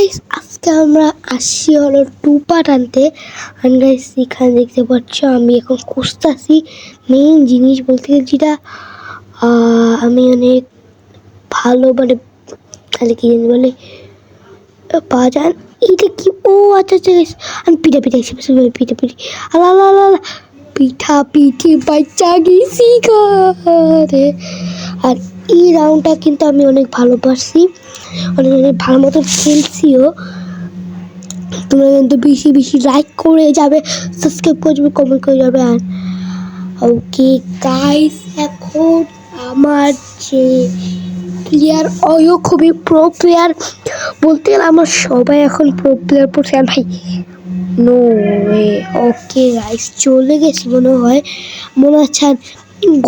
Guys আজকে আমরা আসছি হলো 2 পার্ট আনতে। আর গাইস এখানে দেখতে পাচ্ছ আমি এখন খুঁজতেছি মেইন জিনিস বলতে যেটা আমি অনেক ভালো মানে তাহলে কি জানি বলে পাওয়া যায় এটা কি। ও আচ্ছা আচ্ছা গাইস আমি পিঠা পিঠা হিসেবে পিঠা পিঠি আলা আলা আলা পিঠা পিঠি বাচ্চা গেছি ঘরে। আর এই রাউন্ডটা কিন্তু আমি অনেক ভালো পারছি, অনেক অনেক ভালো মতো খেলছিও। তোমরা কিন্তু বেশি বেশি লাইক করে যাবে, সাবস্ক্রাইব করে যাবে, কমেন্ট করে যাবে। আর ওকে গাইস এখন আমার যে প্লেয়ার ওও খুবই প্রো প্লেয়ার বলতে গেলে আমার সবাই এখন প্রো প্লেয়ার পড়ছে। আর ভাই নো ওয়ে ওকে গাইস চলে গেছি মনে হচ্ছে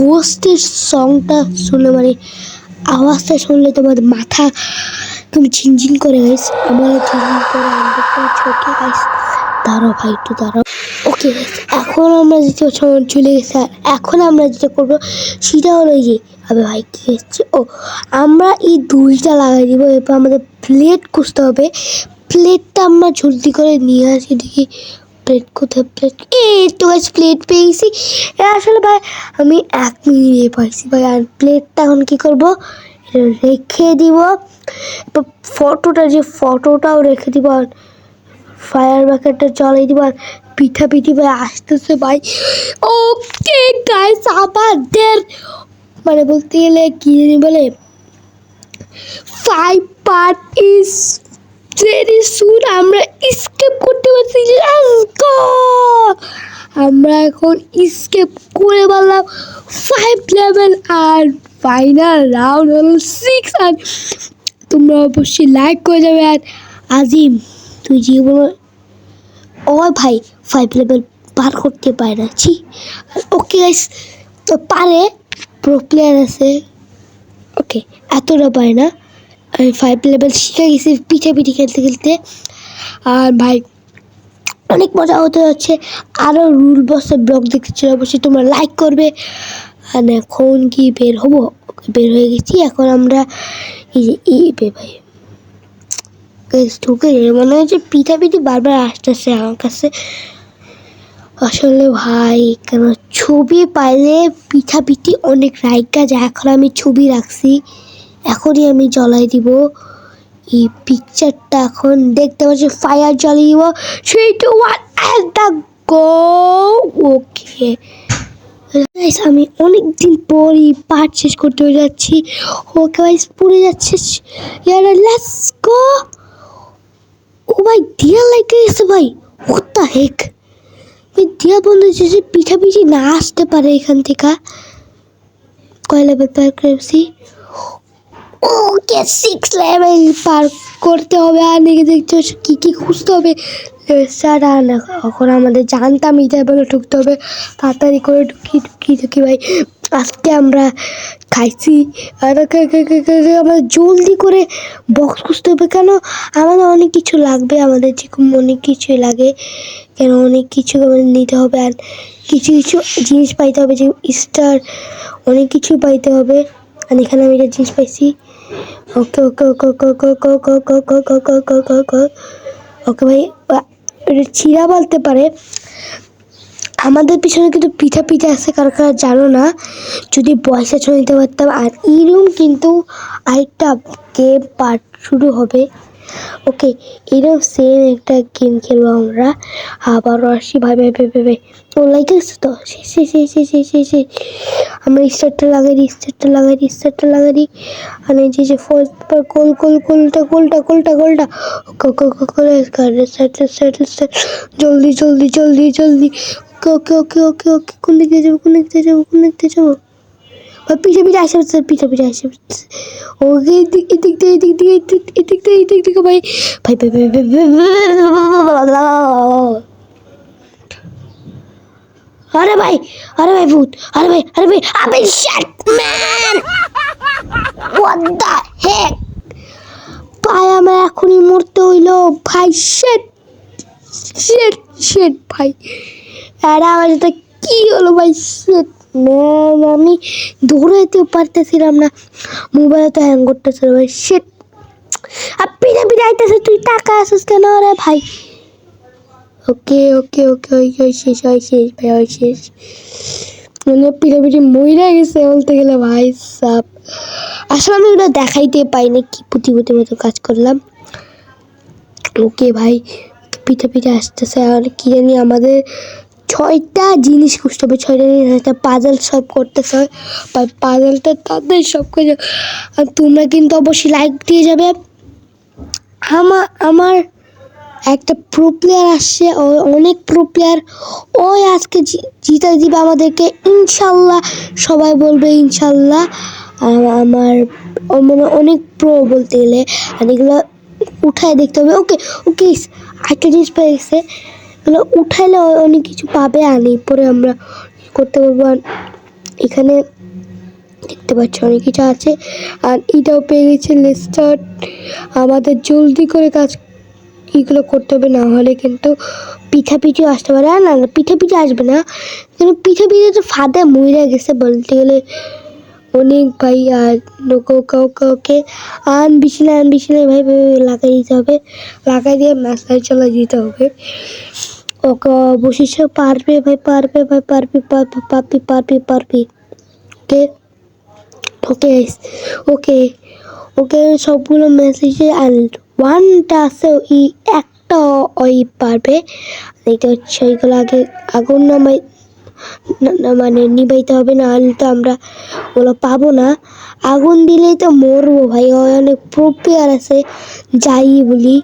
গোস্টের সংটা শুনে মানে আওয়াজটা শুনলে তোমার মাথা তুমি ঝিনঝিন করে গাইস, আমার ঝিনঝিন করে ওকে গাইস দাঁড়াও ভাই একটু দাঁড়াও। ওকে এখন আমরা যেটা চলে গেছে, আর এখন আমরা যেটা করবো সেটা হলো যে আবে ভাই কি হচ্ছে, ও আমরা এই দুইটা লাগাই দিব। এরপর আমাদের প্লেট খুঁজতে হবে, প্লেটটা আমরা জলদি করে নিয়ে আসি। দেখি প্লেট কোথায়, প্লেট এই তো গাইস প্লেট পেয়েছি। আসলে ভাই আমি 1 মিনিটে পাইছি ভাই। আর প্লেটটা এখন কী করবো রেখে দিব, ফটোটাও রেখে দিব, আর ফায়ার ব্যাকেটটা জ্বালিয়ে দিব। আর পিঠা পিঠি ভাই আসতেছে ভাই। ওকে গাইস আমাদের মানে বলতে গেলে কি জানি বলে 5 পার্ট ইজ ভেরি সুন আমরা স্কেপ করতে পারছি। লেটস গো আমরা এখন স্কেপ করে বললাম 5 লেভেল আর ফাইনাল রাউন্ড হলো 6। আর তোমরা অবশ্যই লাইক করে যাবে। আর আজিম তুই জীবন ও ভাই 5 লেভেল পার করতে পারে না ছি। ওকে গাইস তো পারে, প্রো প্লেয়ার আছে ওকে এতটা পারে না। আমি 5 লেভেল শিখে গেছি পিঠে পিঠে খেলতে খেলতে। আর ভাই অনেক মজা হতে যাচ্ছে। আরও রুল বসের ব্লগ দেখতে ছিল অবশ্যই তোমরা লাইক করবে। আর এখন কি বের হবো, বের হয়ে গেছি। এখন আমরা এই যে ভাই ঢুকে মনে হচ্ছে পিঠা পিঠি বারবার আসতেছে আমার কাছে। আসলে ভাই কেন ছবি পাইলে পিঠা পিঠি অনেক রাইকা যায়। এখন আমি ছবি রাখছি, এখনই আমি জ্বলাই দিব এই পিকচারটা। এখন দেখতে পাচ্ছি ফায়ার জ্বালিয়ে দিব 3 2 1 and the go। Okay guys আমি অনেকদিন পরই পার্ট শেষ করতে যাচ্ছি। ওকে গাইস পুড়ে যাচ্ছে ইয়ারা লেটস গো। ও ভাই দিয়া লাগে গেছে ভাই, হোয়াট দ্য হেক দিয়া বন্ধ হয়েছে যে পিঠা পিঠি না আসতে পারে এখান থেকে। কয় লেভেল পার করেছি, ওকে 6 লেভেল পার করতে হবে। আর নাকি দেখতে কী কী খুঁজতে হবে স্যার। আর এখন আমাদের জানতাম এটা বলে ঢুকতে হবে, তাড়াতাড়ি করে ঢুকি ভাই। আজকে আমরা খাইছি আর আমাদের জলদি করে বক্স খুঁজতে হবে, কেন আমাদের অনেক কিছু লাগবে, আমাদের যেরকম অনেক কিছুই লাগে, কেন অনেক কিছু আমাদের নিতে হবে। আর কিছু কিছু জিনিস পাইতে হবে, যে স্টার অনেক কিছু পাইতে হবে। আর এখানে আমি একটা জিনিস পাইছি। ওকে ওকে ওকে ওকে ওকে ওকে ওকে ওকে ওকে ওকে ওকে ওকে ওকে ওকে ওকে ভাই এটা চিরা বলতে পারে। আমাদের পিছনে কিন্তু পিঠা পিঠা আছে, কারো কারো জানো না, যদি পয়সা চলে নিতে পারতাম। আর এরকম কিন্তু আরেকটা গেম পার্ট শুরু হবে। ওকে এরকম সেম একটা গেম খেলবো আমরা। আবারও আসি ভাই ভাই ভাই ভাই ভাই ও লাইক আছে তো সে আমরা স্টারটা লাগাই দিই। আর এই যে গোলটা জলদি ওকে ওকে ওকে ওকে কোন দিক দিয়ে যাবো পিঠে আসে ওকে এদিক দিয়ে ভাই আরে ভাই ভূত, আরে ভাই আবে শিট ম্যান হোয়াট দ্য হেক ভাই আমার এখনই মরতে হইলো ভাই। শিট ভাই আরে আমার সাথে কি হলো ভাই। শিট ম্যান আমি দৌড়াইতে পারতেছিলাম না, মোবাইলে তো হ্যাং করতেছিল ভাই। শিট আর পিঠা পিঠা আইতেছে, তুই টাকা আসিস কেন রে ভাই? ওকে ওকে ওকে ওই শেষ ভাই, ওই শেষ। মানে পিঠাপিঠি মইরা গেছে বলতে গেলে ভাই সাপ। আসলে আমি ওটা দেখাইতে পাইনি, কি পুঁতি মতো কাজ করলাম। ওকে ভাই, পিঠা আসতেছে। আর কি জানি আমাদের 6টা জিনিস খুঁজতে হবে, 6টা জিনিস, একটা পাজল সলভ করতেছে হয়। পাজলটা তাদের সব কিছু। আর তোমরা কিন্তু অবশ্যই লাইক দিয়ে যাবে। আমার একটা প্রো প্লেয়ার আসছে, অনেক প্রো প্লেয়ার, ওই আজকে জিতা দিবে আমাদেরকে ইনশাল্লাহ। সবাই বলবে ইনশাল্লাহ। আমার মানে অনেক প্রো বলতে গেলে, আর এগুলো উঠায় দেখতে হবে। ওকে ওকে, একটা জিনিস পেয়ে গেছে, এগুলো উঠাইলে অনেক কিছু পাবে, আনি পরে আমরা করতে পারবো। আর এখানে দেখতে পাচ্ছি অনেক কিছু আছে। আর এটাও পেয়ে গেছে লেস্টার্ট। আমাদের জলদি করে কাজ এগুলো করতে হবে, না হলে কিন্তু পিঠাপিঠি আসতে পারে। আর না পিঠাপিঠি আসবে না, কিন্তু পিঠাপিঠি তো ফাঁদে মরে গেছে বলতে গেলে অনেক ভাই। আর ওকে আন বেশি না ভাই, লাগাই দিতে হবে, লাগাই দিয়ে ম্যাচটাই চালা দিতে হবে। ওকে অবশেষে পারবে ভাই, পারবি। ওকে ওকে ওকে ওকে, সবগুলো মেসেজে আর ওয়ানটা আছে, ওই একটা ওই পারবে। এটা হচ্ছে ওইগুলো আগে আগুন মানে নিবাইতে হবে, না হলে তো আমরা ওগুলো পাবো না। আগুন দিলেই তো মরবো ভাই, অনেক প্রোপ্লেয়ার আছে যাই বলি।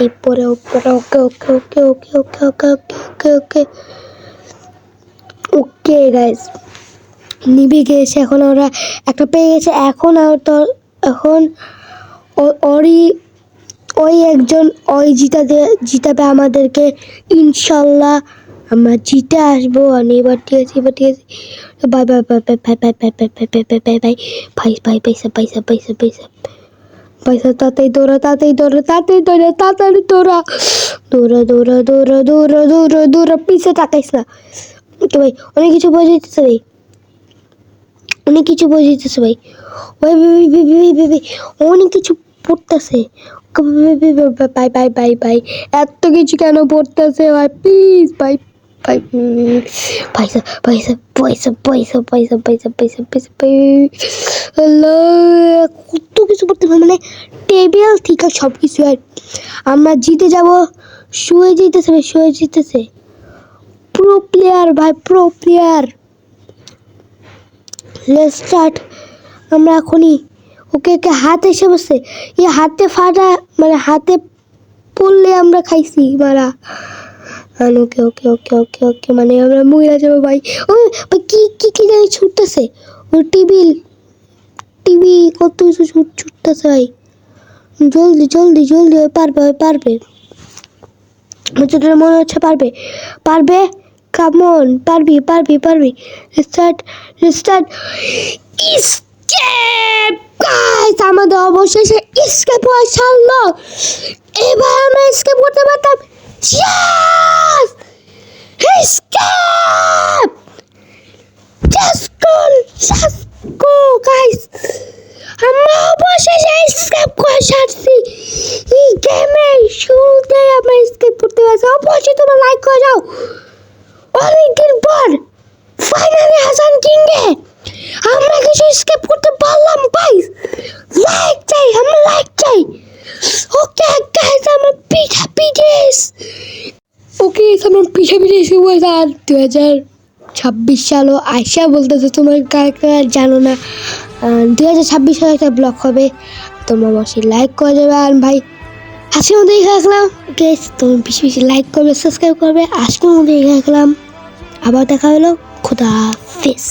এরপরে ওকে ওকে ওকে ওকে ওকে ওকে ওকে ওকে ওকে গাইস, নিভে গিয়েছে। এখন ওরা একটা পেয়ে গেছে। এখন এখন ওই একজন ওই জিতাবে আমাদেরকে ইনশাল্লাহ। আমরা জিতে আসবো। আর এবার ঠিক আছে bye bye bye bye bye bye bye bye bye bye bye bye ভাই ভাই পয়সা তাড়াতাড়ি দৌড়া পিছে তাকাইস না। ওকে ভাই, অনেক কিছু বোঝাইতেছে ভাই, অনেক কিছু ভাই। অনেক কিছু পড়তেছে। বাই এত কিছু কেন পড়তেছে ভাই, প্লিজ ভাই ভাই। পয়সা কত কিছু পড়তে হবে, মানে টেবিল ঠিক আছে সব কিছু। আর আমরা জিতে যাব। শুয়ে জিতেছে প্রো প্লেয়ার ভাই, প্রো প্লেয়ার। Let's start. আমরা এখনই ওকে হাত এসে বসে, এই হাতে ফাটা মানে হাতে পড়লে আমরা খাইছি মারা। ওকে ওকে ওকে ওকে ওকে মানে আমরা মহিলা যাবো ভাই। ও ভাই কি জানি ছুটতেছে, ও টিভি কত কিছু ছুটতেছে ভাই। জলদি পারবে মনে হচ্ছে পারবে। কামন, পারবি। Restart escape. গাইস, আমাদের অবশেষে এসকেপ হয়েছে। এবার আমরা এসকেপ করতে পারতাম। Just escape, just go guys. আমরা অবশেষে এসকেপ করে সারছি। এই গেমে শুরুতে আমরা এসকেপ করতে পারছি। অবশ্যই তোমরা লাইক করে যাও। অনেকদিন পর ফাইনালি হাসান কিংয়ে আমরা কিছু এসকেপ করতে পারলাম গাইস। আমরা লাইক চাই। ওকে গাইস, আমরা পিঠা এসে বলছে। আর 2026 সালও আয়সা বলতেছে, তোমার কার জানো না 2026 সালে একটা ব্লগ হবে, তোমরা অবশ্যই লাইক করে দেবে। আর ভাই আজকের মধ্যে দেখে রাখলাম গাইস, তোমরা বেশি লাইক করবে, সাবস্ক্রাইব করবে। আজকের মধ্যে দেখে রাখলাম, আবার দেখা হলো। খুদা হাফেজ।